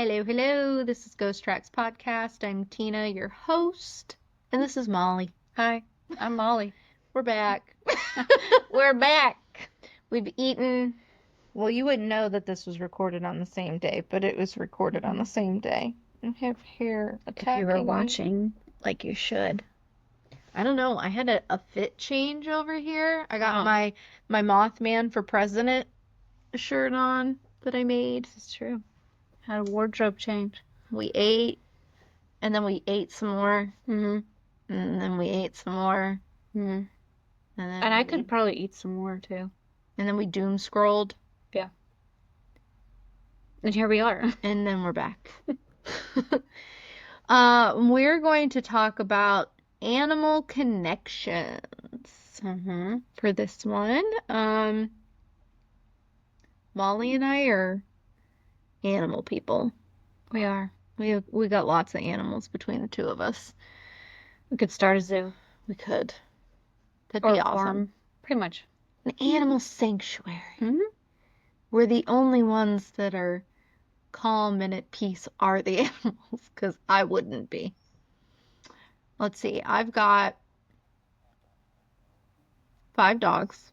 Hello, hello. This is Ghost Tracks Podcast. I'm Tina, your host, and this is Molly. Hi, I'm Molly. We're back. We're back. We've eaten. Well, you wouldn't know that this was recorded on the same day, but it was recorded on the same day. I have hair attacking If you were me. watching, like you should. I don't know. I had a fit change over here. I got my Mothman for President shirt on that I made. This is true. Had a wardrobe change. We ate, and then we ate some more, Mm-hmm. and then we ate some more, Mm-hmm. and I could probably eat some more too. And then we doom scrolled. Yeah. And here we are. And then we're back. We're going to talk about animal connections for this one. Molly and I are animal people. We are. We got lots of animals between the two of us. We could start a zoo. We could. That'd Or be a awesome. farm. Pretty much. An animal sanctuary. Mm-hmm. We're the only ones that are calm and at peace are the animals, because I wouldn't be. Let's see. I've got 5 dogs,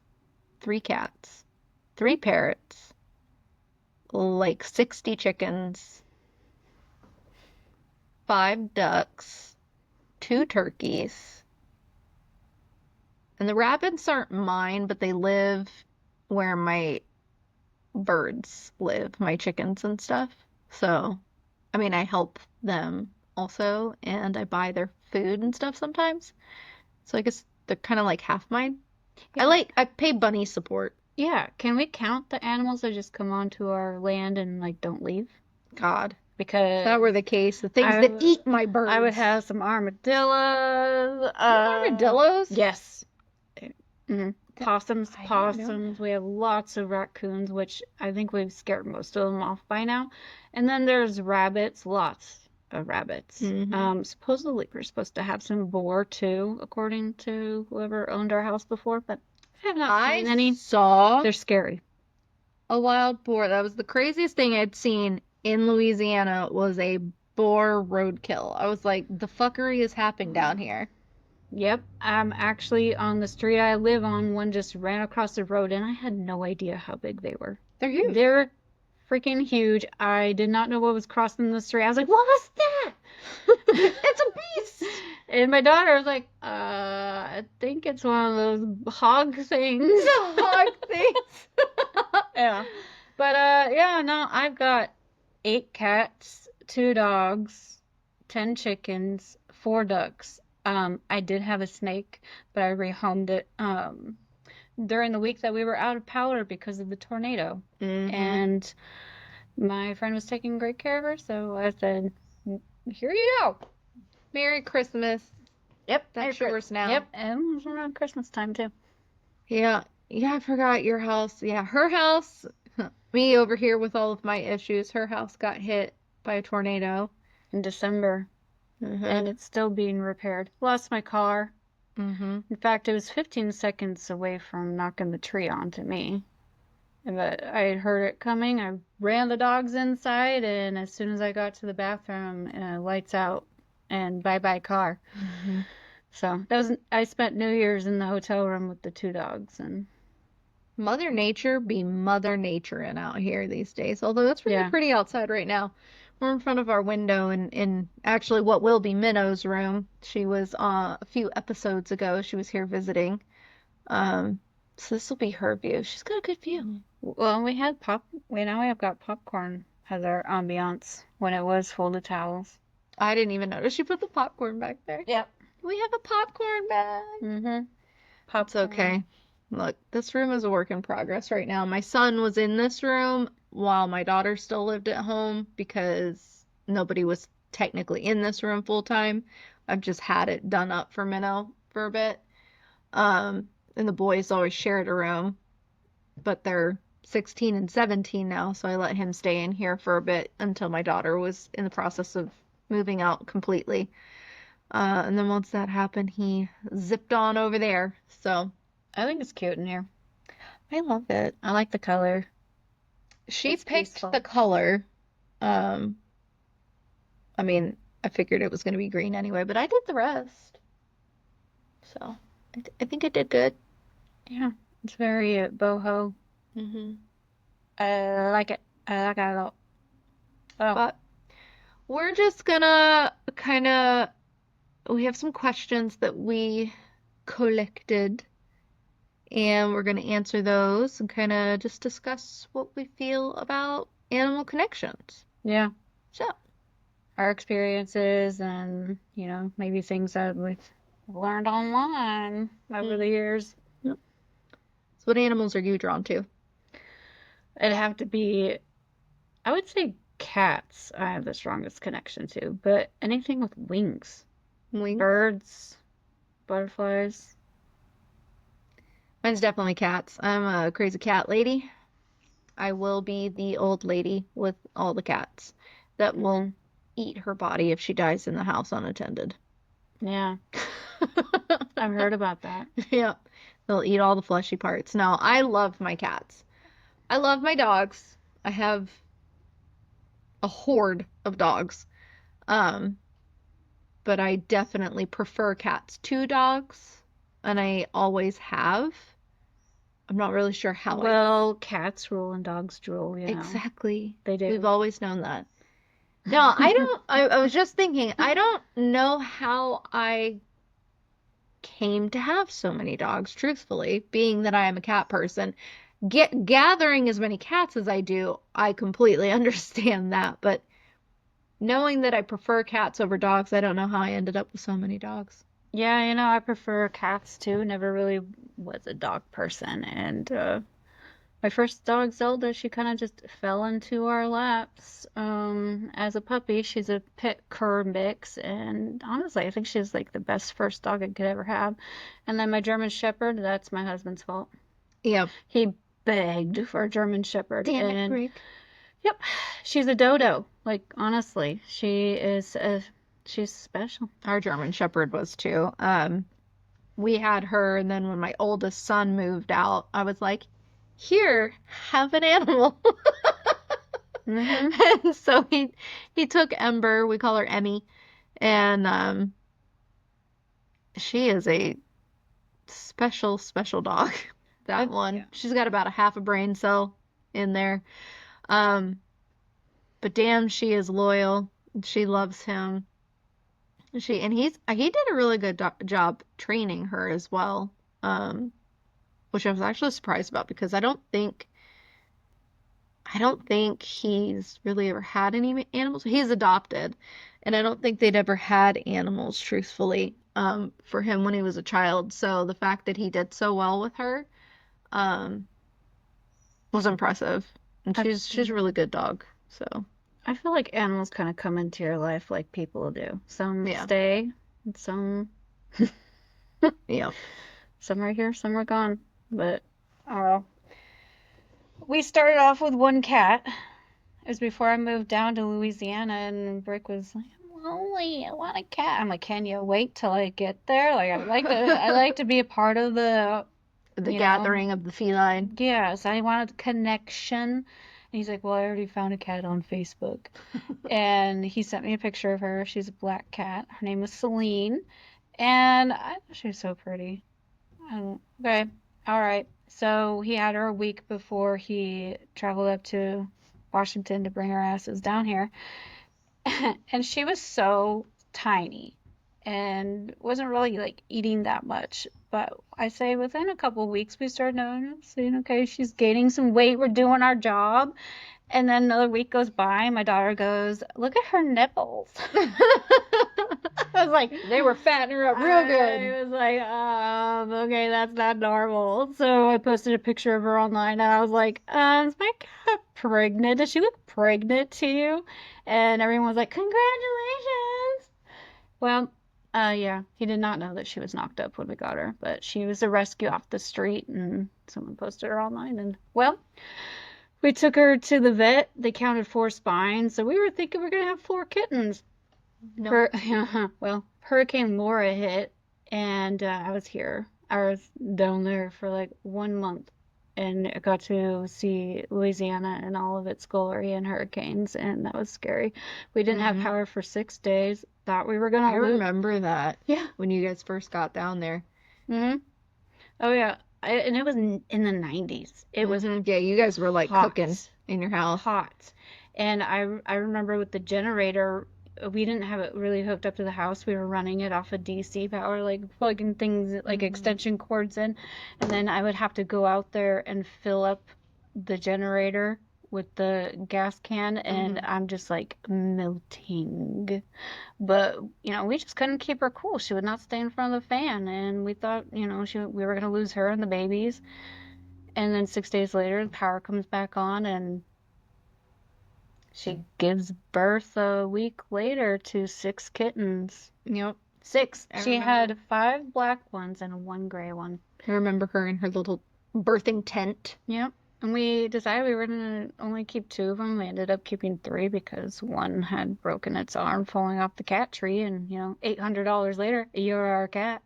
3 cats, 3 parrots, like 60 chickens, 5 ducks, 2 turkeys. And the rabbits aren't mine, but they live where my birds live, my chickens and stuff. So, I mean, I help them also, and I buy their food and stuff sometimes. So I guess they're kind of like half mine. Yeah. I pay bunny support. Yeah. Can we count the animals that just come onto our land and like don't leave? God. Because If that were the case, the things that eat my birds. I would have some armadillos. Armadillos? Yes. Mm-hmm. Possums. I don't know. Possums. We have lots of raccoons, which I think we've scared most of them off by now. And then there's rabbits. Lots of rabbits. Mhm. Supposedly we're supposed to have some boar too, according to whoever owned our house before, but I have not seen any. I saw They're scary. a wild boar. That was the craziest thing I'd seen in Louisiana, was a boar roadkill. I was like, the fuckery is happening down here. Yep, actually on the street I live on, one just ran across the road and I had no idea how big they were. They're huge. They're freaking huge. I did not know what was crossing the street. I was like, what was that? It's a beast. And my daughter was like, I think it's one of those hog things. The hog things. Yeah. But, yeah, no, I've got 8 cats, 2 dogs, 10 chickens, 4 ducks. I did have a snake, but I rehomed it during the week that we were out of power because of the tornado. Mhm. And my friend was taking great care of her, so I said, here you go. Merry Christmas. Yep. That's yours now. Yep, and it was around Christmas time, too. Yeah. Yeah, I forgot your house. Yeah, her house, me over here with all of my issues, her house got hit by a tornado. In December. And it's still being repaired. Lost my car. Mhm. In fact, it was 15 seconds away from knocking the tree onto me. But I had heard it coming. I ran the dogs inside, and as soon as I got to the bathroom, lights out and bye-bye car. Mhm. So I spent New Year's in the hotel room with the 2 dogs. And Mother Nature be Mother Naturing out here these days. Although it's really pretty outside right now. We're in front of our window in actually what will be Minnow's room. She was a few episodes ago. She was here visiting. So this will be her view. She's got a good view. Well, we now we have got popcorn as our ambiance when it was full of towels. I didn't even notice she put the popcorn back there. Yep. We have a popcorn bag. Mm-hmm. It's okay. Look, this room is a work in progress right now. My son was in this room while my daughter still lived at home because nobody was technically in this room full time. I've just had it done up for Minnow for a bit. And the boys always shared a room, but they're 16 and 17 now, so I let him stay in here for a bit until my daughter was in the process of moving out completely. And then once that happened, he zipped on over there. So I think it's cute in here. I love it. I like the color. She It's picked peaceful. the color I mean, I figured it was going to be green anyway, but I did the rest. So I think I did good. Yeah, it's very boho. Hmm. I like it. I like it a lot. Oh, But we're just gonna kind of, we have some questions that we collected, and we're gonna answer those and kind of just discuss what we feel about animal connections. yeah. So, Our experiences and, maybe things that we've learned online over the mm, years. yep. So what animals are you drawn to? It'd have to be, I would say cats I have the strongest connection to, but anything with wings. Wings. Birds, butterflies. Mine's definitely cats. I'm a crazy cat lady. I will be the old lady with all the cats that will Hmm. eat her body if she dies in the house unattended. Yeah, I've heard about that. Yeah, they'll eat all the fleshy parts. No, I love my cats. I love my dogs. I have a horde of dogs. Um, but I definitely prefer cats to dogs, and I always have. I'm not really sure how I Well, cats rule and dogs drool. exactly. They We've do. always known that. No, I don't. I was just thinking, I don't know how I came to have so many dogs, truthfully, being that I am a cat person. Gathering as many cats as I do, I completely understand that. But knowing that I prefer cats over dogs, I don't know how I ended up with so many dogs. Yeah, I prefer cats too. Never really was a dog person. And my first dog, Zelda, she kind of just fell into our laps as a puppy. She's a pit cur mix. And honestly, I think she's like the best first dog I could ever have. And then my German Shepherd, that's my husband's fault. Yep. He begged for a German Shepherd. Damn it, And Greg. yep, she's a dodo. Like, honestly, she's special. Our German Shepherd was too. We had her, and then when my oldest son moved out, I was like, "Here, have an animal." Hmm. And so he took Ember, we call her Emmy, and she is a special dog. That one. Yeah. She's got about a half a brain cell in there. Um, but damn, she is loyal. She loves him. He did a really good job training her as well. Um, which I was actually surprised about because I don't think he's really ever had any animals. He's adopted, and I don't think they'd ever had animals, truthfully, for him when he was a child. So the fact that he did so well with her, um, was impressive. And I, she's a really good dog. So I feel like animals kind of come into your life like people do. Some yeah, stay, and yeah. some are here, some are gone. But I don't know. We started off with one cat. It was before I moved down to Louisiana, and Brick was like, "I'm lonely. I want a cat." I'm like, "Can you wait till I get there? Like, I like to be a part of the, The you know, gathering of the feline. yes, I wanted connection." And he's like, "Well, I already found a cat on Facebook." And he sent me a picture of her. She's a black cat. Her name was Celine. And I thought she was so pretty. Okay, all right. So he had her a week before he traveled up to Washington to bring her asses down here. And she was so tiny and wasn't really like eating that much. But I say within a couple of weeks we started noticing, okay, she's gaining some weight. We're doing our job. And then another week goes by, and my daughter goes, "Look at her nipples." I was like, they were fattening her up real good. I was like, okay, that's not normal. So I posted a picture of her online, and I was like, is my cat pregnant? Does she look pregnant to you? And everyone was like, congratulations. Well, yeah, he did not know that she was knocked up when we got her, but she was a rescue off the street, and someone posted her online, and well, we took her to the vet. They counted 4 spines, so we were thinking we are gonna have 4 kittens. No. Well, Hurricane Laura hit, and I was here. I was down there for like 1 month. and I got to see Louisiana in all of its glory and hurricanes, and that was scary. We didn't have Hmm. power for 6 days. Thought we were I gonna lose. remember that Yeah. when you guys first got down there. Hmm. Oh yeah. And it was in the 90s. It was Yeah, you guys were like cooking hot, in your house. hot. And I remember with the generator, we didn't have it really hooked up to the house. We were running it off of DC power, like plugging things like Hmm. extension cords in, and then I would have to go out there and fill up the generator with the gas can, and Hmm. I'm just like melting. But we just couldn't keep her cool. She would not stay in front of the fan, and we thought, we were gonna lose her and the babies. And then 6 days later, the power comes back on, and she gives birth a week later to 6 kittens. Yep, Six. I She remember. had 5 black ones and one gray one. I remember her in her little birthing tent. Yep. And we decided we were going to only keep 2 of them. We ended up keeping 3 because one had broken its arm falling off the cat tree. And, $800 later, you're our cat.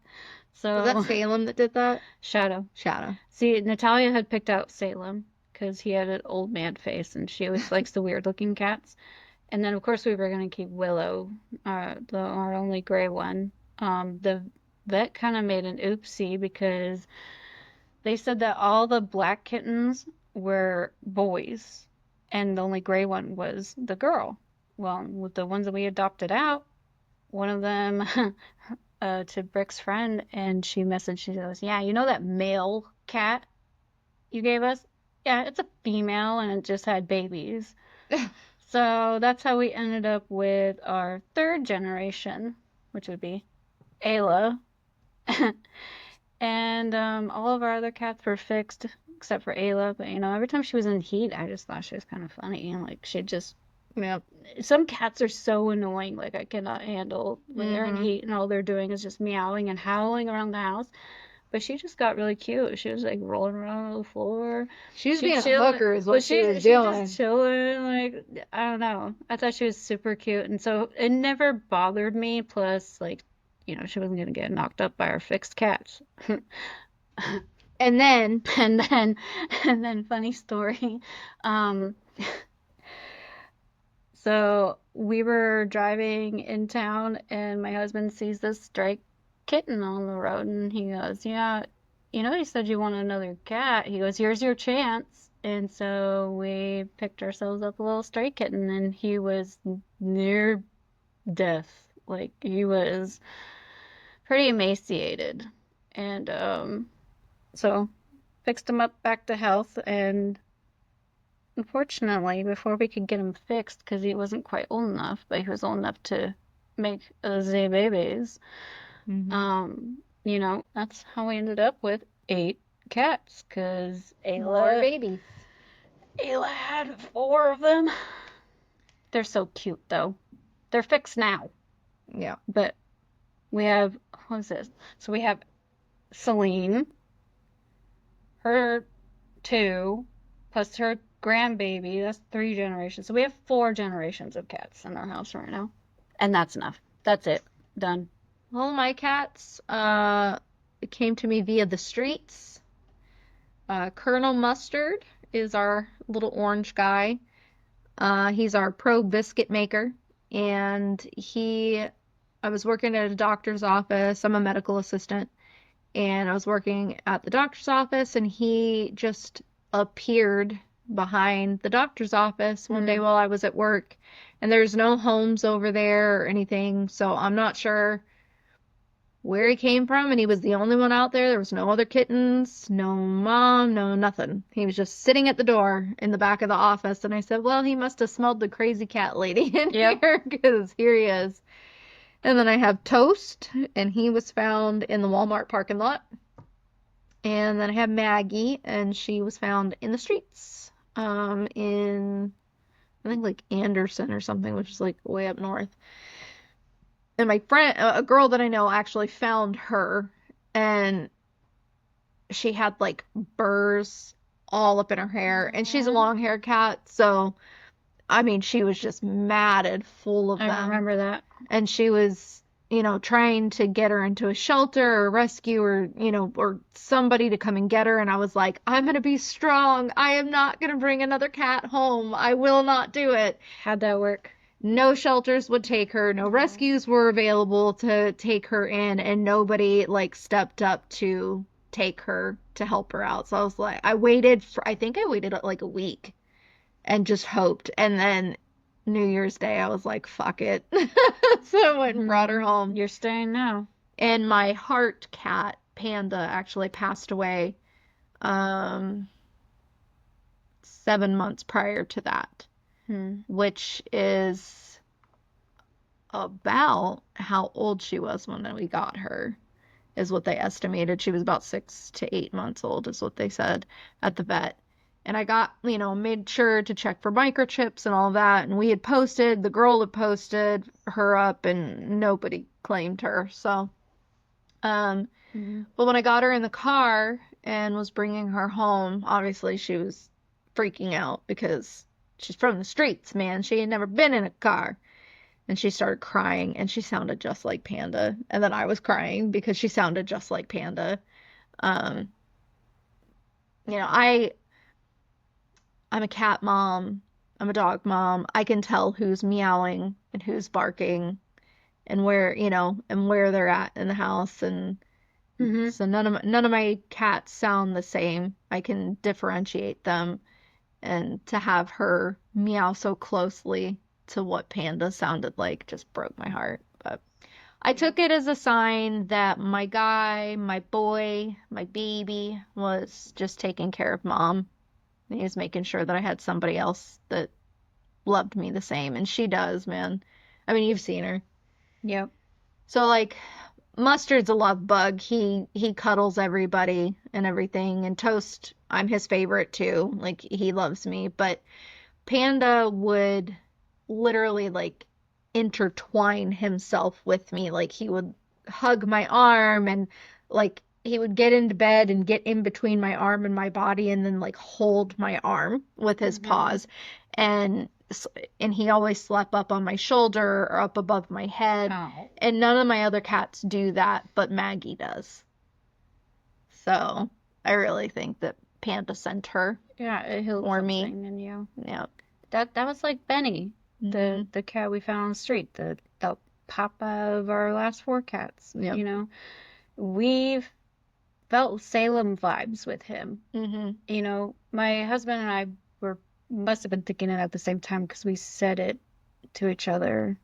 Was that So, Salem that did that? Shadow. Shadow. See, Natalia had picked out Salem because he had an old man face and she always likes the weird looking cats. And then, of course, we were going to keep Willow, our only gray one. The vet kind of made an oopsie because they said that all the black kittens were boys and the only gray one was the girl. Well, with the ones that we adopted out, one of them to Brick's friend, and she goes, "Yeah, you know that male cat you gave us? Yeah, it's a female and it just had babies." So that's how we ended up with our third generation, which would be Ayla. And all of our other cats were fixed except for Ayla. But every time she was in heat, I just thought she was kind of funny. Like she'd just, Yep. some cats are so annoying. Like I cannot handle when they're in Hmm. heat and all they're doing is just meowing and howling around the house. But she just got really cute. She was like rolling around on the floor. She was She being a chilling. hooker, is Well, what she was she just doing. chilling. Like I don't know. I thought she was super cute, and so it never bothered me. Plus, like, she wasn't gonna get knocked up by our fixed cats. And then, And then, and then, funny story. Um, so we were driving in town, and my husband sees this stray kitten on the road, and he goes, "Yeah, you said you want another cat." He goes, "Here's your chance." And so we picked ourselves up a little stray kitten, and he was near death. Like he was pretty emaciated, and so fixed him up back to health, and unfortunately, before we could get him fixed, because he wasn't quite old enough, but he was old enough to make the babies, hmm, that's how we ended up with 8 cats, because more Ayla, babies. Ayla had 4 of them. They're so cute, though. They're fixed now, Yeah. but we have, what is this? So we have Celine, her 2, plus her grandbaby. That's 3 generations. So we have 4 generations of cats in our house right now. And that's enough. That's it. Done. All my cats came to me via the streets. Colonel Mustard is our little orange guy. He's our pro biscuit maker. And I was working at a doctor's office. I'm a medical assistant. And I was working at the doctor's office, and he just appeared behind the doctor's office one day Mm. while I was at work. And there's no homes over there or anything, so I'm not sure where he came from, and he was the only one out there. There was no other kittens, no mom, no nothing. He was just sitting at the door in the back of the office, and I said, well, he must have smelled the crazy cat lady in Yep. here, because here he is. And then I have Toast, and he was found in the Walmart parking lot. And then I have Maggie, and she was found in the streets, in I think like Anderson or something, which is like way up north. And my friend, a girl that I know, actually found her, and she had like burrs all up in her hair, and she's a Mhm. long hair cat, so I mean, she was just matted full of I them, remember that. and she was trying to get her into a shelter or rescue or, or somebody to come and get her. And I was like, I'm going to be strong. I am not going to bring another cat home. I will not do it. How'd that work? No shelters would take her. No rescues were available to take her in, and nobody like stepped up to take her to help her out. So I was like, I think I waited like a week and just hoped. And then New Year's Day, I was like, fuck it. So I went and brought her home. You're staying now. And my heart cat, Panda, actually passed away 7 months prior to that, which is about how old she was when we got her, is what they estimated. She was about 6 to 8 months old, is what they said at the vet. And I got, made sure to check for microchips and all that. And the girl had posted her up, and nobody claimed her. So, but when I got her in the car and was bringing her home, obviously she was freaking out because she's from the streets, man. She had never been in a car. And she started crying, and she sounded just like Panda. And then I was crying because she sounded just like Panda. Um, I'm a cat mom. I'm a dog mom. I can tell who's meowing and who's barking and where they're at in the house. And so none of my cats sound the same. I can differentiate them. And to have her meow so closely to what Panda sounded like just broke my heart. But I took it as a sign that my guy, my boy, my baby was just taking care of mom. He was making sure that I had somebody else that loved me the same. And she does, man. I mean, you've seen her. Yep. So, like, Mustard's a love bug. He cuddles everybody and everything. And Toast, I'm his favorite too. Like, he loves me. But Panda would literally, like, intertwine himself with me. Like, he would hug my arm, and, like, he would get into bed and get in between my arm and my body, and then, like, hold my arm with his paws. And he always slept up on my shoulder or up above my head. Oh. And none of my other cats do that, but Maggie does. So I really think that Panda sent her. Yeah, it healed for me. something in you. Yep. That was like Benny, the cat we found on the street, the papa of our last 4 cats. Yep. We've felt Salem vibes with him. My husband and I must have been thinking it at the same time because we said it to each other.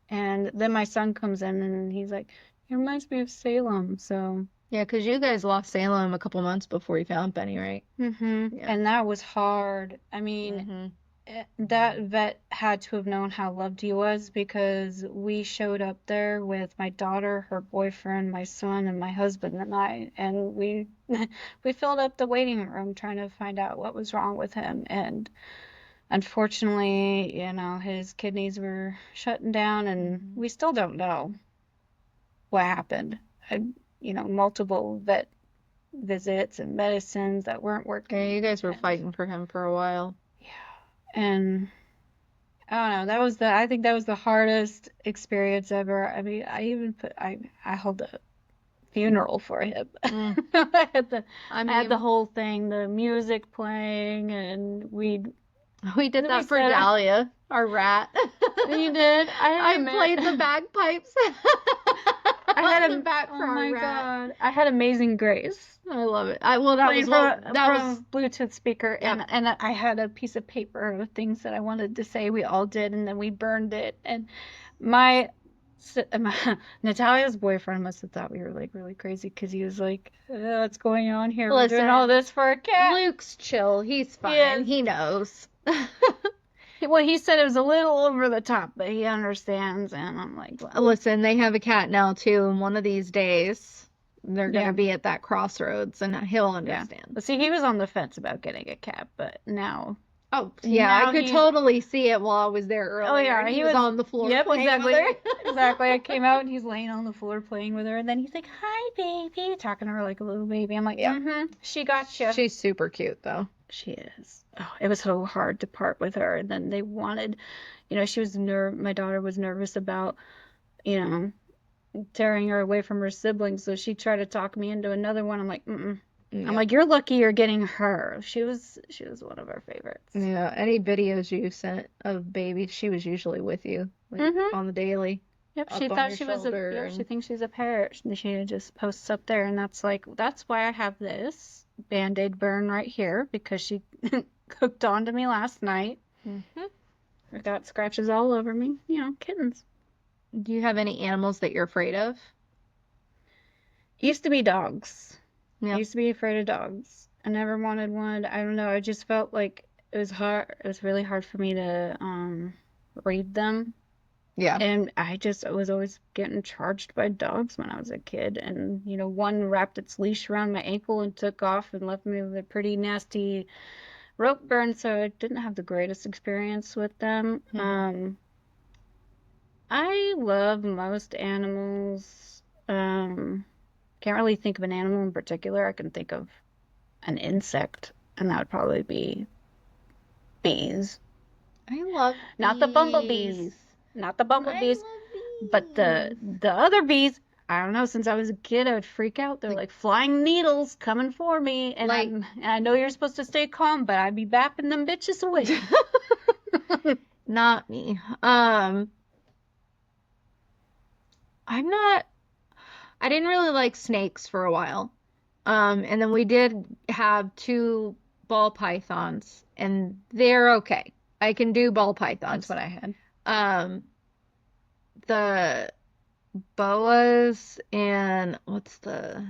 And then my son comes in and he's like, it reminds me of Salem. So yeah, because you guys lost Salem a couple months before you found Benny, right? Yeah. And that was hard. I mean, that vet had to have known how loved he was, because we showed up there with my daughter, her boyfriend, my son, and my husband and I, and we filled up the waiting room trying to find out what was wrong with him. And unfortunately, his kidneys were shutting down, and we still don't know what happened. Multiple vet visits and medicines that weren't working. Yeah, you guys were fighting for him for a while. And I don't know, I think that was the hardest experience ever. I mean, I held a funeral for him. I had the whole thing, the music playing, and we did that for Dahlia, our rat. You did? I played the bagpipes. I had a back for our rat. God. I had Amazing Grace. I love it. That was Bluetooth speaker, yep. and I had a piece of paper of things that I wanted to say. We all did, and then we burned it. And Natalia's boyfriend must have thought we were like really crazy, because he was like, "What's going on here? We're doing all this for a cat." Luke's chill. He's fine. Yeah. He knows. Well, he said it was a little over the top, but he understands. And I'm like, well. Listen, they have a cat now too, and one of these days they're going to be at that crossroads, and he'll understand. But see, he was on the fence about getting a cat, but now. Oh, yeah, I could totally see it while I was there earlier. Oh, yeah, he was on the floor. Yep, playing exactly. with her. Exactly. I came out and he's laying on the floor playing with her, and then he's like, "Hi, baby," talking to her like a little baby. I'm like, she got you. She's super cute, though. She is. Oh, it was so hard to part with her, and then they wanted, she was my daughter was nervous about, tearing her away from her siblings, so she tried to talk me into another one. I'm like, mm-mm. I'm Yeah. like, you're lucky you're getting her. She was one of our favorites. Yeah. Any videos you sent of babies, she was usually with you, like Mm-hmm. on the daily, Yep, she up on thought your she was a, shoulder, yep, she and thinks she's a parrot. She just posts up there, and that's why I have this Band-Aid burn right here, because she hooked on to me last night. Mhm. I got scratches all over me, kittens. Do you have any animals that you're afraid of? Used to be dogs. I Yeah. used to be afraid of dogs. I never wanted one. I don't know. I just felt like it was hard. It was really hard for me to read them. Yeah. And I was always getting charged by dogs when I was a kid. And, one wrapped its leash around my ankle and took off and left me with a pretty nasty rope burn. So I didn't have the greatest experience with them. Mhm. I love most animals. Can't really think of an animal in particular. I can think of an insect, and that would probably be bees. I love Not the bumblebees. bees. Not the I bumblebees, but love the bees. the other bees. I don't know, since I was a kid, I would freak out. They're Like, like flying needles coming for me, and like, I know you're supposed to stay calm, but I'd be bapping them bitches away. not me. I'm not. I didn't really like snakes for a while. And then we did have two ball pythons, and they're okay. I can do ball That's pythons. what I had. Um, the boas and what's the,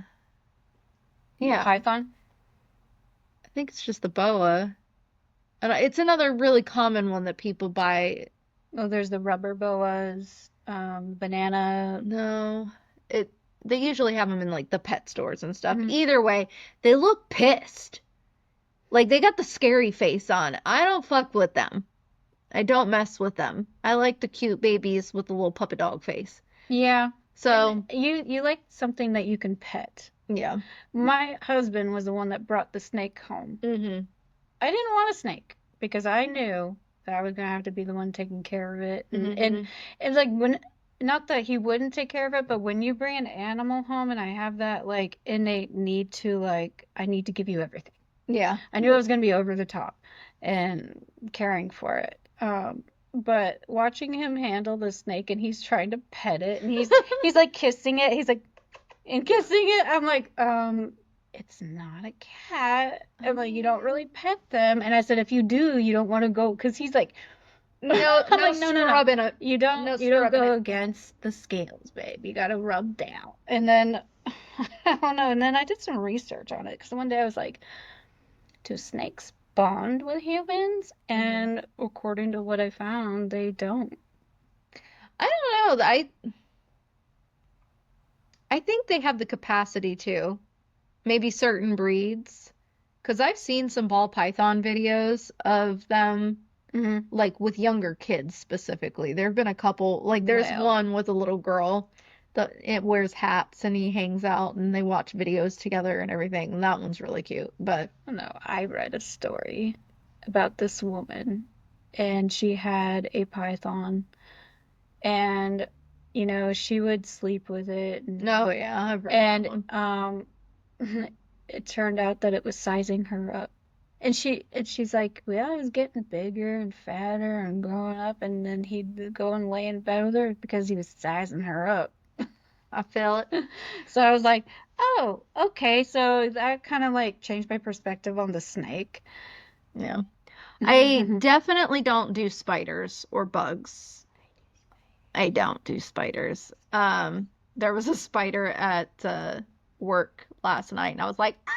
The yeah, python. I think it's just the boa. And it's another really common one that people buy. Oh, there's the rubber boas, banana. No, it they usually have them in like the pet stores and stuff. Mhm. Either way, they look pissed. Like they got the scary face on. I don't fuck with them. I don't mess with them. I like the cute babies with the little puppet dog face. Yeah, and So, you like something that you can pet. yeah. My husband was the one that brought the snake home. Hmm. I didn't want a snake because I knew that I was gonna have to be the one taking care of it, and Hmm. it's like when, not that he wouldn't take care of it, but when you bring an animal home, and I have that like innate need to, like, I need to give you everything. Yeah. I knew I was gonna be over the top and caring for it. But watching him handle the snake, and he's trying to pet it, and he's like kissing it, he's like and kissing it. I'm like, it's not a cat. I'm like, you don't really pet them. And I said, if you do, you don't want to go, because he's like, No, I'm no like, no, no, no. scrubbing it. You No don't scrubbing go it. against the scales, babe. You gotta rub down. And then I don't know. And then I did some research on it, because one day I was like, do snakes bond with humans? And according to what I found, they don't. I don't know. I think they have the capacity to. Maybe certain breeds. Because I've seen some ball python videos of them, Hmm. like with younger kids specifically. There have been a couple, like there's Well, one with a little girl that it wears hats and he hangs out and they watch videos together and everything. And that one's really cute. But no, I read a story about this woman, and she had a python, and she would sleep with it, no, yeah, I've read that and one. it turned out that it was sizing her up. And she's like, well, I was getting bigger and fatter and growing up, and then he'd go and lay in bed with her because he was sizing her up. I feel it. So I was like, oh, okay. So that kind of like changed my perspective on the snake. Yeah. I definitely don't do spiders or bugs. I don't do spiders. There was a spider at work last night, and I was like, ah,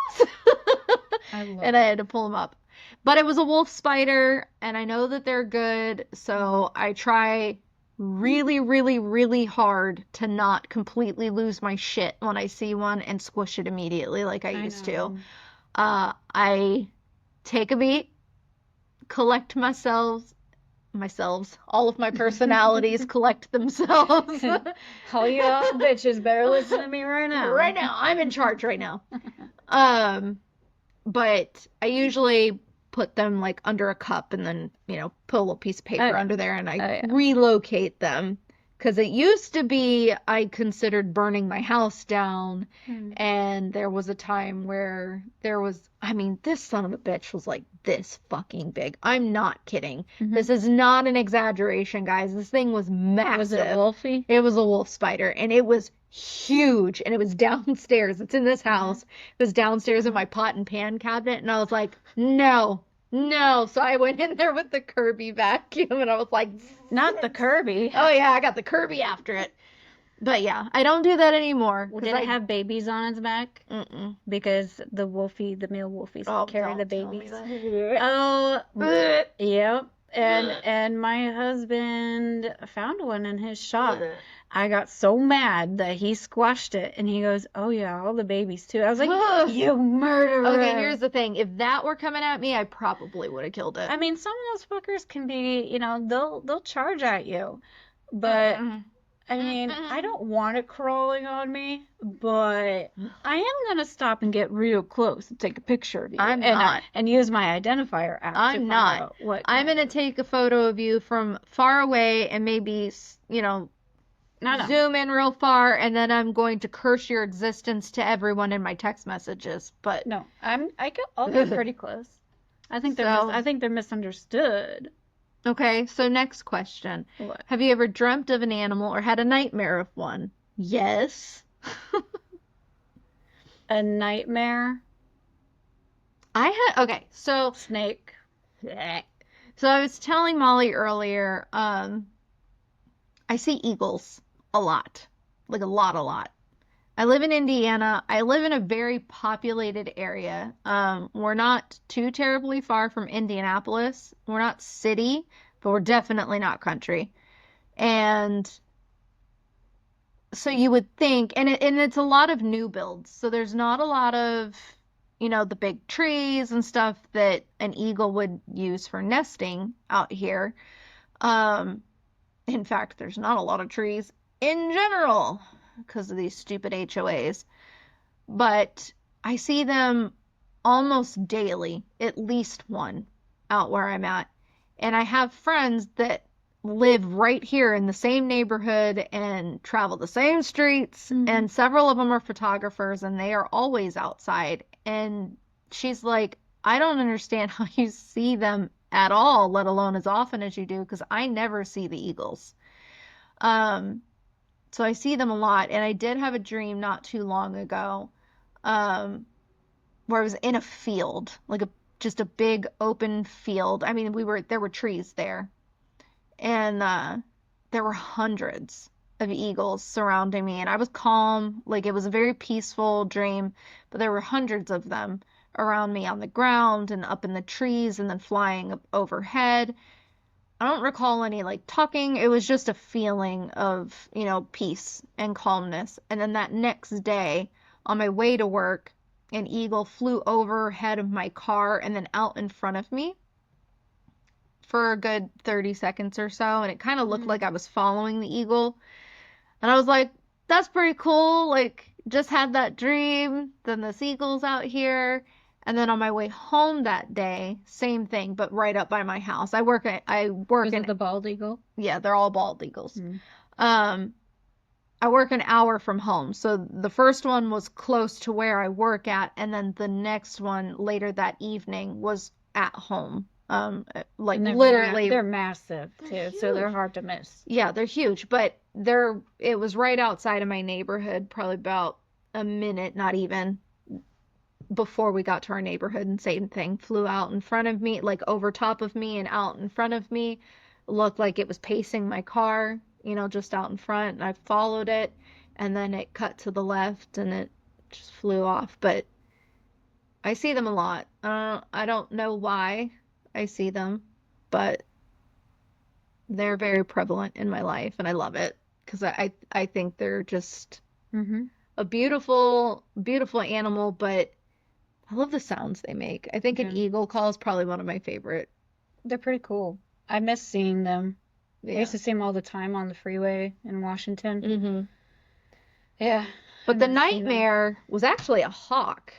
it's coming from my toes, I love and I had to pull him up. But it was a wolf spider, and I know that they're good, so I try really, really, really hard to not completely lose my shit when I see one and squish it immediately like I I used to. know. I take a beat, collect all of my personalities collect themselves. All you bitches better listen to me right now. Right now, I'm in charge right now. But I usually put them like under a cup and then, put a little piece of paper Oh yeah. under there and Oh I yeah. relocate them Because it used to be I considered burning my house down, Hmm. and there was a time where I mean, this son of a bitch was like this fucking big. I'm not kidding. Mm-hmm. This is not an exaggeration, guys. This thing was Was it a massive. wolfie? It was a wolf spider, and it was huge, and it was downstairs. It's in this Mm-hmm. house. It was downstairs in Mm-hmm. my pot and pan cabinet, and I was like, no. No, so I went in there with the Kirby vacuum and I was like, Not the Kirby. oh yeah, I got the Kirby after it. But yeah, I don't do that anymore because Did it have babies on its back? Mm-mm. Because the male wolfies Oh, carry the don't tell me babies. that. Oh, Blech. yep. And Blech. and my husband found one in his shop. Blech. I got so mad that he squashed it, and he goes, "Oh yeah, all the babies too." I was like, Ugh. "You murderer!" Okay, here's the thing. If that were coming at me, I probably would have killed it. I mean, some of those fuckers can be, they'll charge at you, but Mm-mm. I mean, I Mm-mm. don't want it crawling on me, but I am gonna stop and get real close and take a picture of you, I'm and not. and use my identifier app to I'm find not. out what I'm kind gonna of. take a photo of you from far away and maybe, No. zoom in real far, and then I'm going to curse your existence to everyone in my text messages. But No, I'll get pretty close. so, I think they're misunderstood. okay, so next question. What? Have you ever dreamt of an animal or had a nightmare of one? Yes. A nightmare Okay, so snake. so I was telling Molly earlier, I see eagles a lot. Like a lot, a lot. I live in Indiana. I live in a very populated area. We're not too terribly far from Indianapolis. We're not city, but we're definitely not country. And so you would think, and it's a lot of new builds. So there's not a lot of, the big trees and stuff that an eagle would use for nesting out here. Um, in fact, there's not a lot of trees in general because of these stupid HOAs. But I see them almost daily, at least one out where I'm at. And I have friends that live right here in the same neighborhood and travel the same streets. Mhm. And several of them are photographers and they are always outside. And she's like, I don't understand how you see them at all, let alone as often as you do, because I never see the eagles. Um, so I see them a lot. And I did have a dream not too long ago, where I was in a field, like just a big open field. I mean, there were trees there, and there were hundreds of eagles surrounding me, and I was calm, like it was a very peaceful dream, but there were hundreds of them around me on the ground and up in the trees and then flying up overhead. I don't recall any like talking. It was just a feeling of, peace and calmness. And then that next day, on my way to work, an eagle flew overhead of my car and then out in front of me for a good 30 seconds or so. And it kind of looked like I was following the eagle. And I was like, that's pretty cool. Like, just had that dream. Then the eagle's out here. And then on my way home that day, same thing, but right up by my house. I work Was it the bald eagle? Yeah, they're all bald eagles. Mm. I work an hour from home. So the first one was close to where I work at, and then the next one later that evening was at home. Like And literally, they're massive too, so they're hard to miss. yeah, they're huge, but it was right outside of my neighborhood, probably about a minute, not even, before we got to our neighborhood, and same thing, flew out in front of me, like over top of me and out in front of me. Looked like it was pacing my car, just out in front, and I followed it, and then it cut to the left and it just flew off. But I see them a lot. I don't know why I see them, but they're very prevalent in my life, and I love it because I think they're just Mm-hmm. a beautiful, beautiful animal, but I love the sounds they make. I think an Yeah. eagle call is probably one of my favorite. They're pretty cool. I miss seeing them. I Yeah. used to see them all the time on the freeway in Washington. Mm-hmm. Yeah. But I the miss seeing them. nightmare was actually a hawk,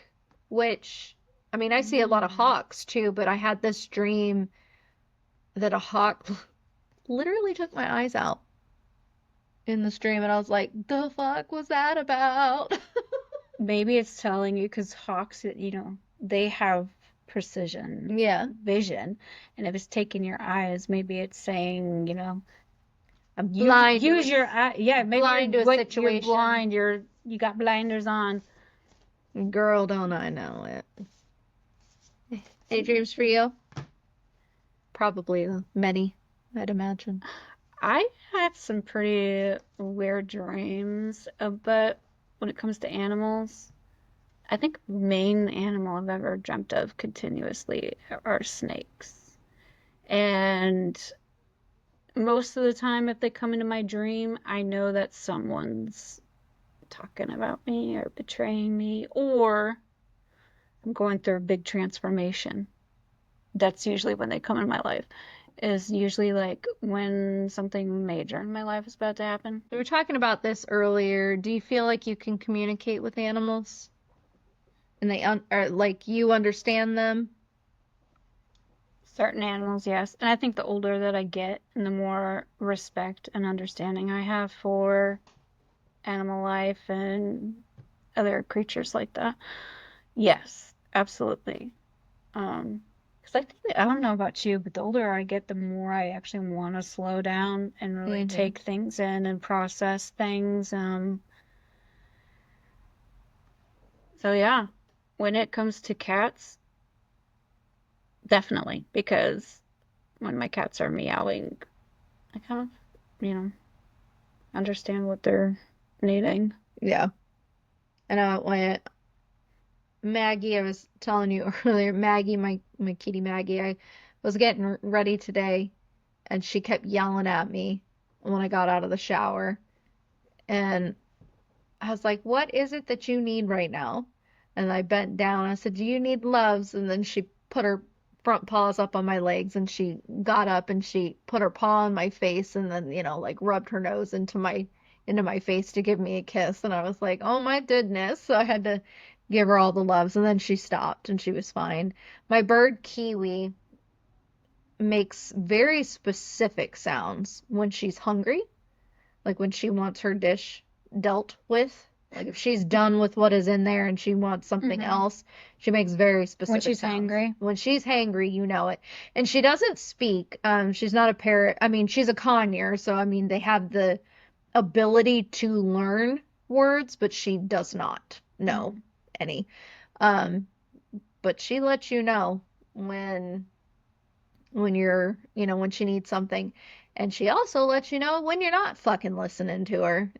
which, I mean, I see a lot of hawks too, but I had this dream that a hawk literally took my eyes out. in the stream, and I was like, the fuck was that about? Maybe it's telling you because hawks, they have precision Yeah. vision, and if it's taking your eyes, maybe it's saying, Blind to use a, your eye. Yeah, maybe blind to a you're situation. blind. You got blinders on. Girl, don't I know it. Any dreams for you? Probably many, I'd imagine. I have some pretty weird dreams, but when it comes to animals, I think the main animal I've ever dreamt of continuously are snakes. And most of the time, if they come into my dream, I know that someone's talking about me or betraying me, or I'm going through a big transformation. That's usually when they come in my life, is usually like when something major in my life is about to happen. We were talking about this earlier. Do you feel like you can communicate with animals? And or like you understand them? Certain animals, yes. And I think the older that I get and the more respect and understanding I have for animal life and other creatures like that, yes, absolutely. Because I think I don't know about you, but the older I get, the more I actually want to slow down and really Mm-hmm. take things in and process things. So yeah, when it comes to cats, definitely, because when my cats are meowing, I kind of, understand what they're needing. Yeah. And when Maggie, I was telling you earlier, Maggie, my kitty Maggie, I was getting ready today, and she kept yelling at me when I got out of the shower. And I was like, what is it that you need right now? And I bent down. I said, do you need loves? And then she put her front paws up on my legs, and she got up and she put her paw on my face, and then, like rubbed her nose into my face to give me a kiss. And I was like, oh my goodness. So I had to give her all the loves, and then she stopped and she was fine. My bird Kiwi makes very specific sounds when she's hungry, like when she wants her dish dealt with. Like if she's done with what is in there and she wants something Hmm. else, she makes very When specific she's sounds. hangry. When she's hangry, you know it. And she doesn't speak. She's not a parrot. I mean, she's a conure, so I mean they have the ability to learn words, but she does not know Mm. any. Um, but she lets you know when when she needs something. And she also lets you know when you're not fucking listening to her.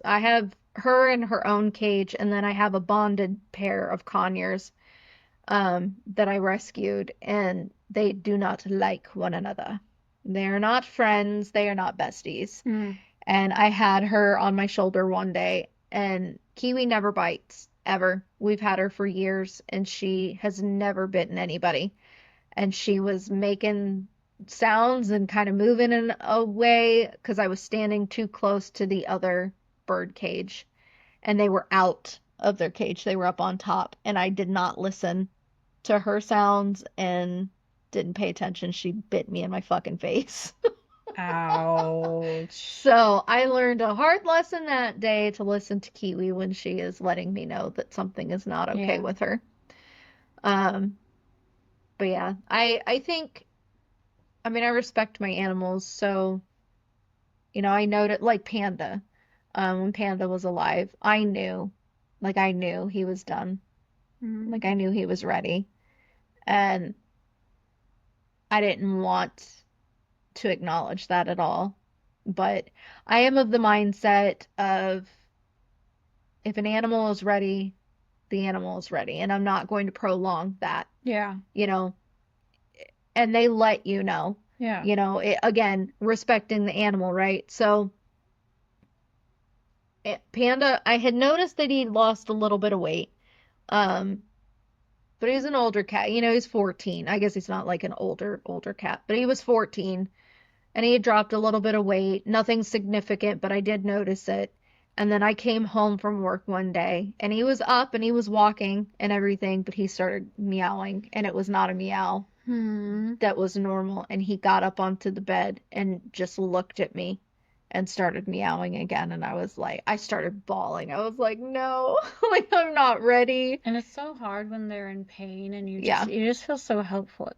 I have her in her own cage, and then I have a bonded pair of conures that I rescued, and they do not like one another. They are not friends, they are not besties. Mm. And I had her on my shoulder one day, and Kiwi never bites, ever. We've had her for years, and she has never bitten anybody, and she was making sounds and kind of moving in a way because I was standing too close to the other bird cage, and they were out of their cage. They were up on top, and I did not listen to her sounds and didn't pay attention. She bit me in my fucking face. Ouch. So I learned a hard lesson that day to listen to Kiwi when she is letting me know that something is not okay Yeah. with her. Um, but yeah, I think, I mean, I respect my animals, so, I know that, like Panda, when Panda was alive, I knew he was done. Mm. Like, I knew he was ready. And I didn't want to acknowledge that at all. But I am of the mindset of if an animal is ready, the animal is ready. And I'm not going to prolong that, Yeah. you know, and they let you know, Yeah. again, respecting the animal, right? So, Panda, I had noticed that he lost a little bit of weight. Um, but he's an older cat. He's 14. I guess he's not like an older cat, but he was 14, and he had dropped a little bit of weight. Nothing significant, but I did notice it. And then I came home from work one day, and he was up and he was walking and everything, but he started meowing, and it was not a meow Hmm. that was normal. And he got up onto the bed and just looked at me and started meowing again. And I was like, I started bawling. I was like, no, like I'm not ready. And it's so hard when they're in pain and Yeah, you just feel so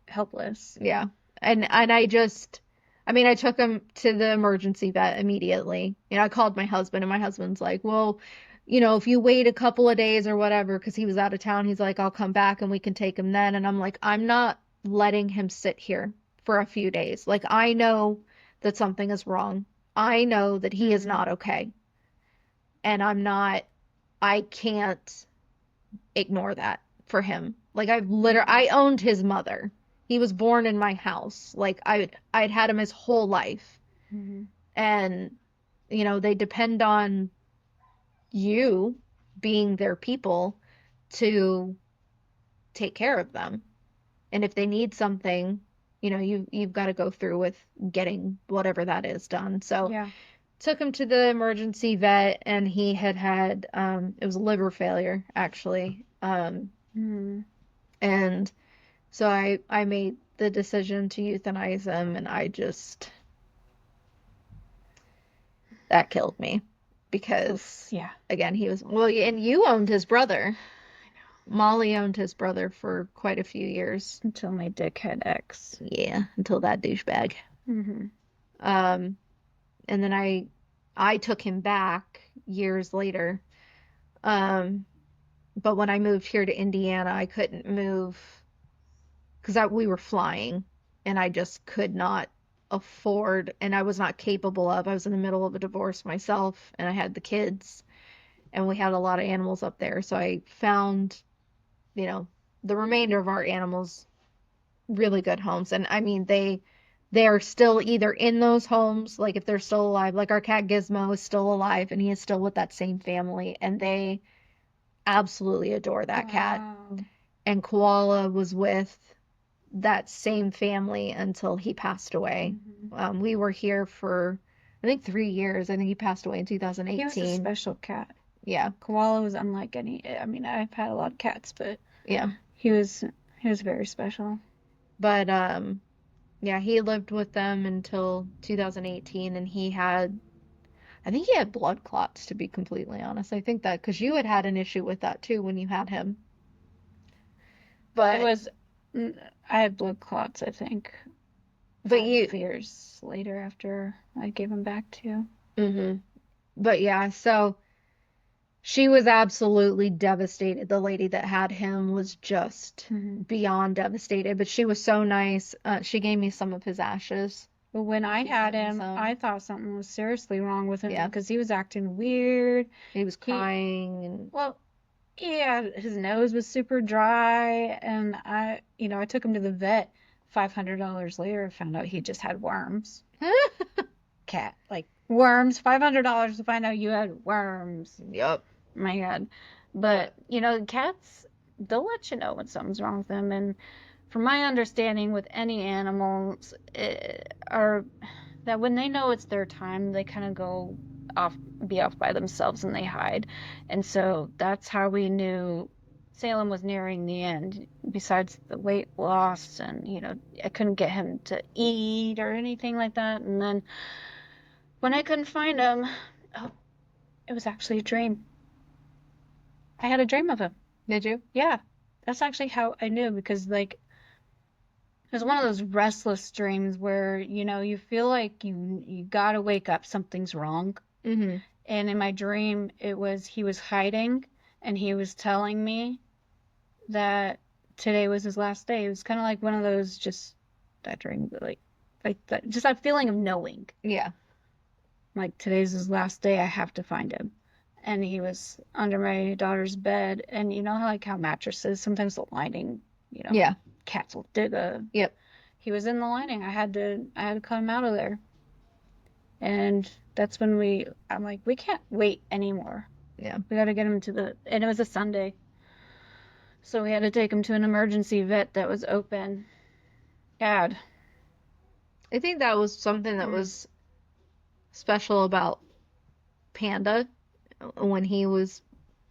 helpless. yeah. And I just, I mean, I took him to the emergency vet immediately. I called my husband, and my husband's like, well, if you wait a couple of days or whatever, because he was out of town, he's like, I'll come back and we can take him then. And I'm like, I'm not letting him sit here for a few days. Like, I know that something is wrong. I know that he is Hmm. not okay. And I can't ignore that for him. Like, I owned his mother. He was born in my house. Like, I'd had him his whole life. Hmm. And, they depend on you being their people to take care of them. And if they need something, you've got to go through with getting whatever that is done. So Yeah. took him to the emergency vet, and he had it was liver failure actually. Hmm. And so I made the decision to euthanize him, and I just that killed me Oof. because Yeah. again he was well, and you owned his brother. Molly owned his brother for quite a few years. Until my dickhead ex. Yeah, until that douchebag. Hmm. Um, and then I took him back years later. Um, but when I moved here to Indiana, I couldn't move because we were flying, and I just could not afford, and I was not capable of. I was in the middle of a divorce myself, and I had the kids, and we had a lot of animals up there. So I found, you know, the remainder of our animals really good homes. And I mean, they are still either in those homes, like if they're still alive, like our cat Gizmo is still alive and he is still with that same family, and they absolutely adore that cat. Wow. And Koala was with that same family until he passed away. Hmm. We were here for, I think, 3 years. I think he passed away in He was a 2018. special cat. Yeah, Koala was unlike any. I mean, I've had a lot of cats, but yeah. he was he was very special. But yeah, he lived with them until 2018, and I think he had blood clots, to be completely honest. I think that because you had an issue with that too when you had him. It But was. I had blood clots, I think, but five you years later after I gave him back to you. hmm but yeah, so she was absolutely devastated. The lady that had him was just Hmm. beyond devastated, but she was so nice. She gave me some of his ashes. But when I She had sent me him, I some. thought something was seriously wrong with him Yeah, because he was acting weird. he was He, crying and well, yeah, his nose was super dry, and I took him to the vet. $500 later, I found out he just had worms. Cat, like worms. $500 to find out you had worms. yep. My God. But, But cats, they'll let you know when something's wrong with them. And from my understanding with any animals, are that when they know it's their time, they kind of go off, be off by themselves and they hide. And so that's how we knew Salem was nearing the end, besides the weight loss and, I couldn't get him to eat or anything like that. And then when I couldn't find him, oh, it was actually a dream. I had a dream of him. did you? Yeah. That's actually how I knew because like it was one of those restless dreams where, you feel like you gotta wake up, something's wrong. Mm-hmm. And in my dream, he was hiding and he was telling me that today was his last day. It was kind of like one of those just that dream, like that, just that feeling of knowing. Yeah. Like today's his last day, I have to find him. And he was under my daughter's bed, and you know how mattresses sometimes the lining, you know, Yeah. cats will dig a. Yep. He was in the lining. I had to come out of there, and that's when I'm like, we can't wait anymore. Yeah. We got to get him and it was a Sunday, so we had to take him to an emergency vet that was open. God. I think that was something that Mm. was special about Panda when he was,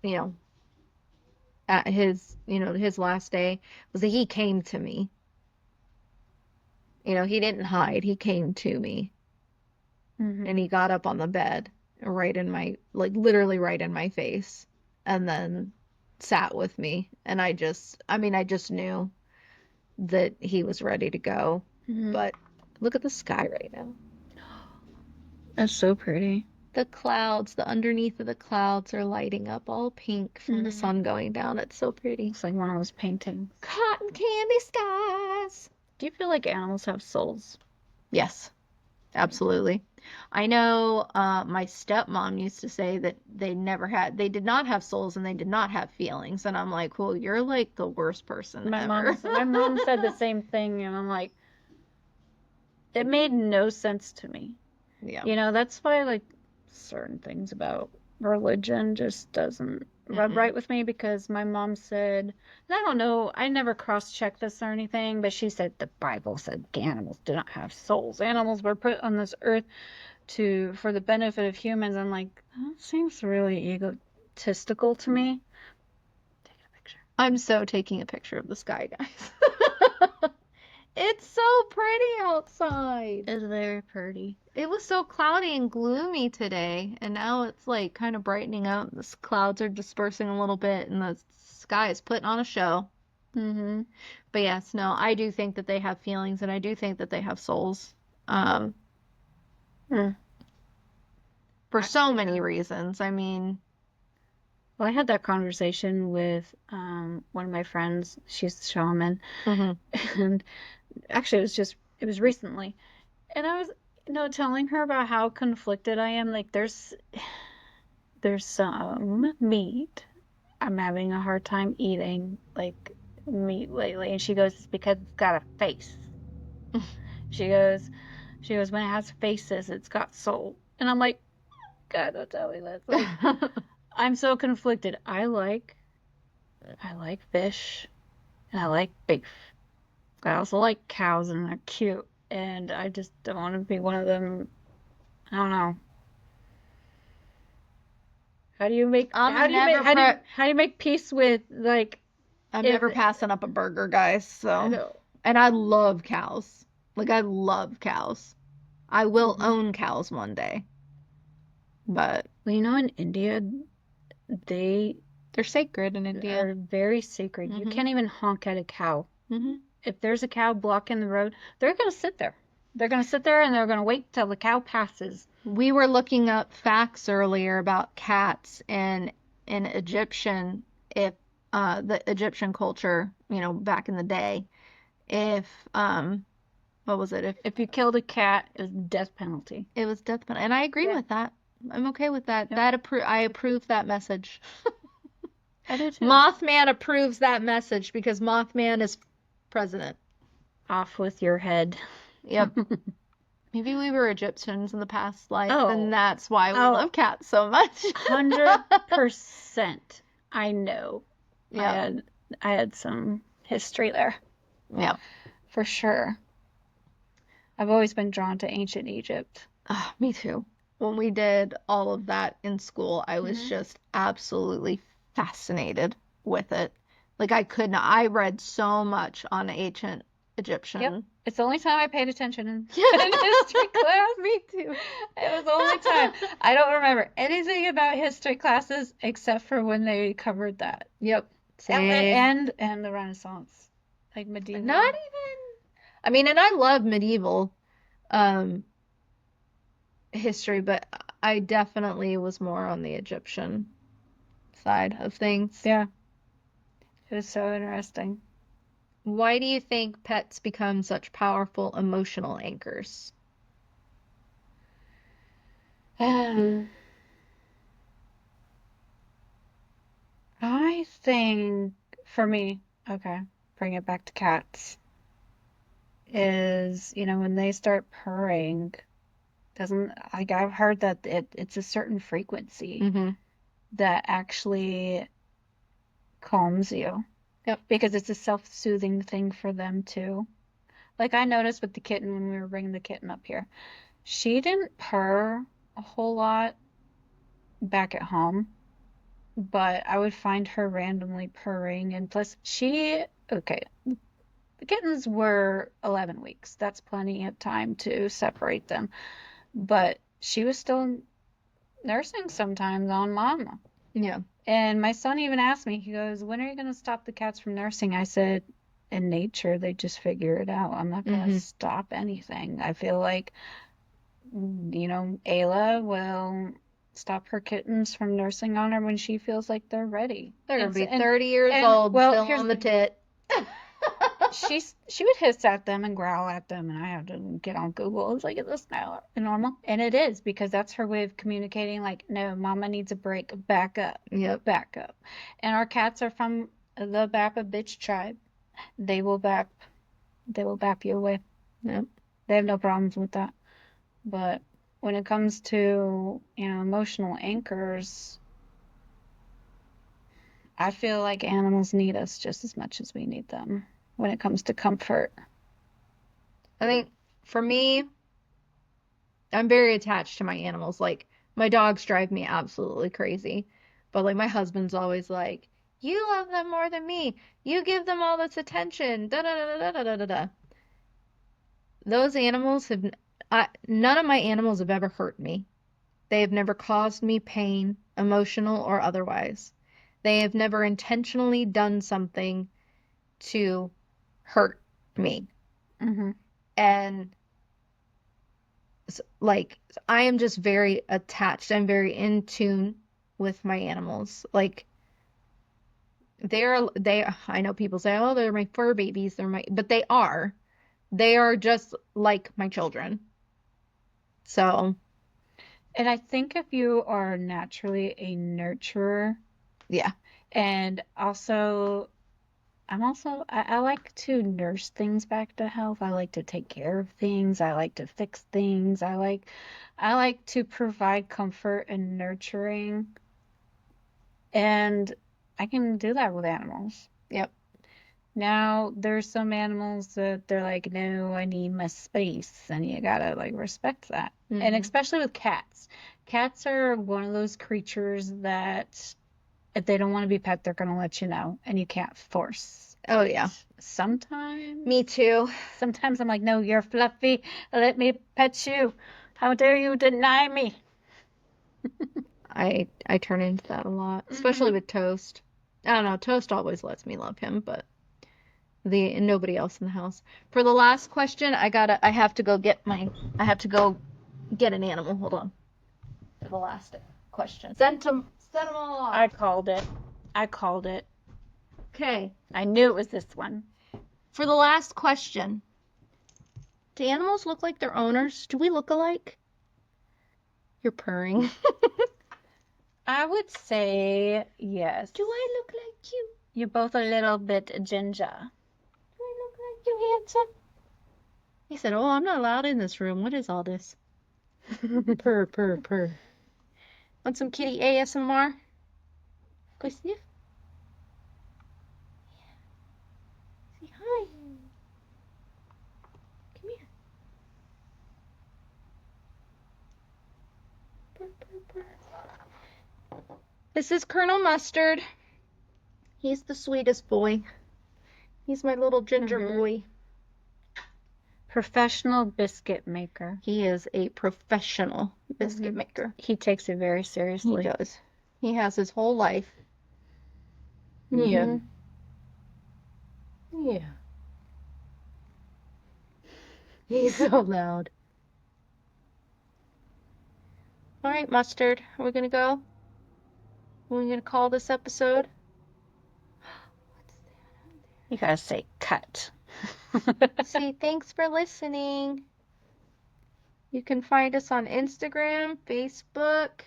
you know, at his last day was that he came to me. He didn't hide. He came to me. and he got up on the bed right in my, like literally right in my face, and then sat with me. And I just knew that he was ready to go. But look at the sky right now. That's so pretty. The clouds, the underneath of the clouds are lighting up all pink from the sun going down. It's so pretty. It's like one of those paintings. Cotton candy skies. Do you feel like animals have souls? Yes, absolutely. I know my stepmom used to say that they did not have souls and they did not have feelings. And I'm like, well, you're like the worst person ever. My mom said the same thing, and I'm like, it made no sense to me. Yeah. You know, that's why like certain things about religion just doesn't rub right with me, because my mom said, and I don't know, I never cross-checked this or anything, but she said the Bible said animals do not have souls. Animals were put on this earth for the benefit of humans. I'm like, that seems really egotistical to me. Take a picture. I'm so taking a picture of the sky, guys. It's so pretty outside. It's very pretty. It was so cloudy and gloomy today, and now it's like kind of brightening up. The clouds are dispersing a little bit, and the sky is putting on a show. But yes, no, I do think that they have feelings, and I do think that they have souls. For so many reasons. I mean, well, I had that conversation with one of my friends. She's a shaman, and actually, it was recently, and I was, telling her about how conflicted I am. Like, there's some meat I'm having a hard time eating, like meat lately, and she goes, it's because it's got a face. She goes, when it has faces, it's got soul. And I'm like, God, don't tell me that. Like, I'm so conflicted. I like fish, and I like beef. I also like cows, and they're cute. And I just don't want to be one of them. I don't know. How do you make peace with, like, I'm never passing up a burger, guys. So, and I love cows. Like, I love cows. I will own cows one day. But well, in India, they're sacred in India. They're very sacred. You can't even honk at a cow. If there's a cow blocking the road, they're going to sit there. They're going to sit there and they're going to wait till the cow passes. We were looking up facts earlier about cats and in Egyptian, if the Egyptian culture, back in the day, if what was it? If you killed a cat, it was death penalty. It was death penalty, and I agree with that. I'm okay with that. Yep. I approve that message. I do too. Mothman approves that message because Mothman is president. Off with your head. Yep. Maybe we were Egyptians in the past life, and that's why we love cats so much. 100%. I know. Yeah. I had some history there. Yeah. For sure. I've always been drawn to ancient Egypt. Me too. When we did all of that in school, I was just absolutely fascinated with it. Like, I read so much on ancient Egyptian. Yep. It's the only time I paid attention in history class. Me too. It was the only time. I don't remember anything about history classes except for when they covered that. Yep. Same. And the Renaissance. Like medieval. Not even. I mean, and I love medieval history, but I definitely was more on the Egyptian side of things. Yeah. It was so interesting. Why do you think pets become such powerful emotional anchors? I think, for me, bring it back to cats, is, when they start purring, I've heard that it's a certain frequency that actually calms you. Yep. Because it's a self-soothing thing for them too. Like, I noticed with the kitten when we were bringing the kitten up here, she didn't purr a whole lot back at home, but I would find her randomly purring. And plus, the kittens were 11 weeks. That's plenty of time to separate them. But she was still nursing sometimes on mama. Yeah. And my son even asked me, he goes, when are you going to stop the cats from nursing? I said, in nature, they just figure it out. I'm not going to stop anything. I feel like, Ayla will stop her kittens from nursing on her when she feels like they're ready. They're going to be 30 years old, well, still on the tit. She would hiss at them and growl at them, and I had to get on Google. I was like, is this now normal? And it is, because that's her way of communicating, like, no, mama needs a break. Back up. Yep. Back up. And our cats are from the Bappa bitch tribe. They will bap you away. Yep. They have no problems with that. But when it comes to, emotional anchors, I feel like animals need us just as much as we need them when it comes to comfort. I think for me, I'm very attached to my animals. Like, my dogs drive me absolutely crazy. But like my husband's always like, you love them more than me. You give them all this attention. Da da da da da da da da. Those animals have none of my animals have ever hurt me. They have never caused me pain, emotional or otherwise. They have never intentionally done something to hurt me. Mm-hmm. And like, I am just very attached. I'm very in tune with my animals. Like, I know people say, oh, they're my fur babies. But they are. They are just like my children. So, And I think if you are naturally a nurturer, yeah. and also, I like to nurse things back to health. I like to take care of things. I like to fix things. I like to provide comfort and nurturing. And I can do that with animals. Yep. Now, there's some animals that they're like, no, I need my space, and you gotta like respect that. And especially with cats. Cats are one of those creatures that if they don't want to be pet, they're gonna let you know, and you can't force. Oh, yeah. Sometimes. Me too. Sometimes I'm like, no, you're fluffy. Let me pet you. How dare you deny me? I turn into that a lot, especially with Toast. I don't know, Toast always lets me love him, but nobody else in the house. For the last question, I have to go get an animal. Hold on. For the last question. Send them all off. I called it. Okay. I knew it was this one. For the last question, do animals look like their owners? Do we look alike? You're purring. I would say yes. Do I look like you? You're both a little bit ginger. Do I look like you, handsome? He said, oh, I'm not allowed in this room. What is all this? Purr, purr, purr. Want some kitty ASMR? Go sniff. Yeah. Say hi. Come here. Purr, purr, purr. This is Colonel Mustard. He's the sweetest boy. He's my little ginger boy. Professional biscuit maker. He is a professional biscuit maker. He takes it very seriously. He does. He has his whole life. Yeah. Yeah. He's so loud. All right, Mustard. Are we going to go? Are we going to call this episode? What's that? You gotta say cut. Say thanks for listening. You can find us on Instagram, Facebook,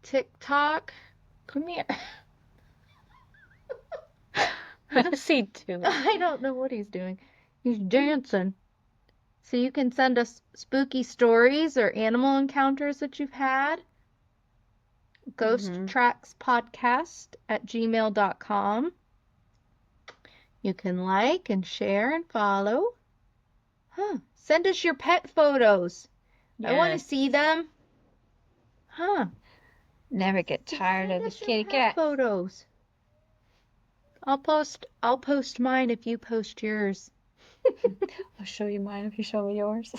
TikTok. Come here. What is he doing? I don't know what he's doing. He's dancing. So you can send us spooky stories or animal encounters that you've had. ghosttrackspodcast@gmail.com. You can like and share and follow. Send us your pet photos. Yes. I want to see them. Never get tired of the kitty cat photos. I'll post mine if you post yours. I'll show you mine if you show me yours.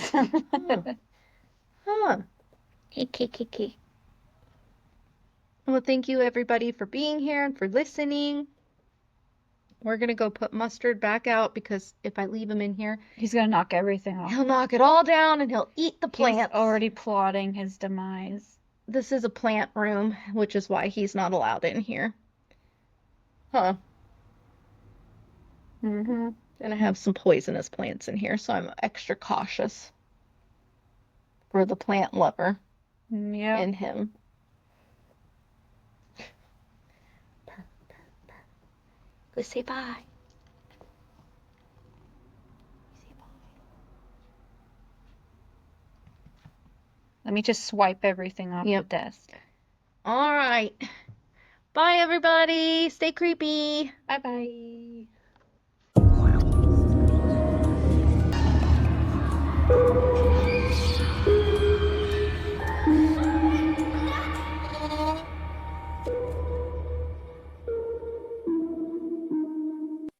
Well, thank you everybody for being here and for listening. We're gonna go put Mustard back out because if I leave him in here, He's gonna knock everything off. he'll knock it all down and he'll eat the He's plants. already plotting his demise. This is a plant room, which is why he's not allowed in here. Huh. Mm-hmm. And I have some poisonous plants in here, so I'm extra cautious for the plant lover Yep. in him. Go say bye. Say bye. Let me just swipe everything off the desk. All right. Bye, everybody. Stay creepy. Bye-bye.